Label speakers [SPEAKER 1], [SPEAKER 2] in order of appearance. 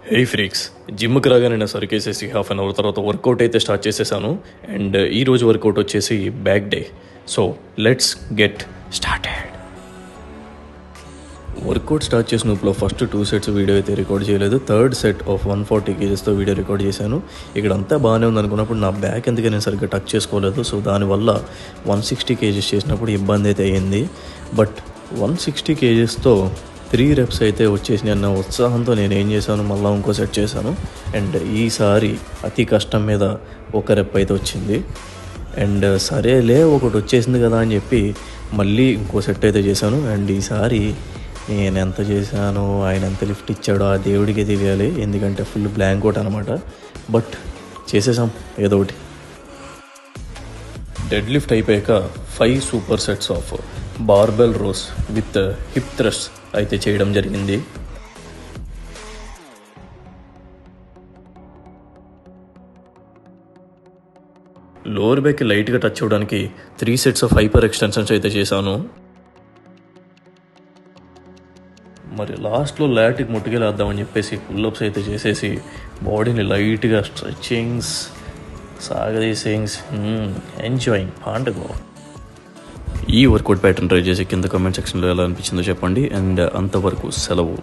[SPEAKER 1] హే freaks, జిమ్కి రాగానే నేను సరికేసేసి హాఫ్ అన్ అవర్ తర్వాత వర్కౌట్ అయితే స్టార్ట్ చేసేసాను. అండ్ ఈరోజు వర్కౌట్ వచ్చేసి back day. So let's get started. Workout start చేసిన ఇప్పుడు ఫస్ట్ 2 sets వీడియో అయితే రికార్డ్ చేయలేదు. థర్డ్ సెట్ ఆఫ్ 140 kgsతో వీడియో రికార్డ్ చేశాను. ఇక్కడ అంతా బాగానే ఉంది అనుకున్నప్పుడు నా బ్యాక్ ఎందుకు నేను సరిగ్గా టచ్ చేసుకోలేదు. సో దానివల్ల 160 kgs చేసినప్పుడు ఇబ్బంది అయితే అయ్యింది. బట్ 160 kgsతో 3 reps అయితే వచ్చేసినాయి అన్న ఉత్సాహంతో నేను ఏం చేశాను, మళ్ళీ ఇంకో సెట్ చేశాను. అండ్ ఈసారి అతి కష్టం మీద ఒక రెప్ అయితే వచ్చింది. అండ్ సరేలే ఒకటి వచ్చేసింది కదా అని చెప్పి మళ్ళీ ఇంకో సెట్ అయితే చేశాను. అండ్ ఈసారి నేను ఎంత చేశాను, ఆయన ఎంత లిఫ్ట్ ఇచ్చాడో ఆ దేవుడికి తెలియాలి, ఎందుకంటే ఫుల్ బ్లాంక్ అవుట్ అనమాట. బట్ చేసేసాం ఏదో ఒకటి. డెడ్ లిఫ్ట్ అయిపోయాక 5 super sets of barbell rows with hip thrust అయితే చేయడం జరిగింది. లోవర్ బ్యాక్ లైట్గా టచ్ అవ్వడానికి 3 sets ఆఫ్ హైపర్ ఎక్స్టెన్షన్స్ అయితే చేశాను. మరి లాస్ట్లో లాట్కి ముట్టుకెళ్ళేద్దామని చెప్పేసి పుల్లప్స్ అయితే చేసేసి బాడీని లైట్గా స్ట్రెచ్చింగ్స్ సాగదీసింగ్స్ ఎంజాయింగ్ పండుగ. ఈ వర్కౌట్ ప్యాటర్న్ ట్రై చేసి కింద కామెంట్ సెక్షన్లో ఎలా అనిపించిందో చెప్పండి. అండ్ అంతవరకు సెలవు.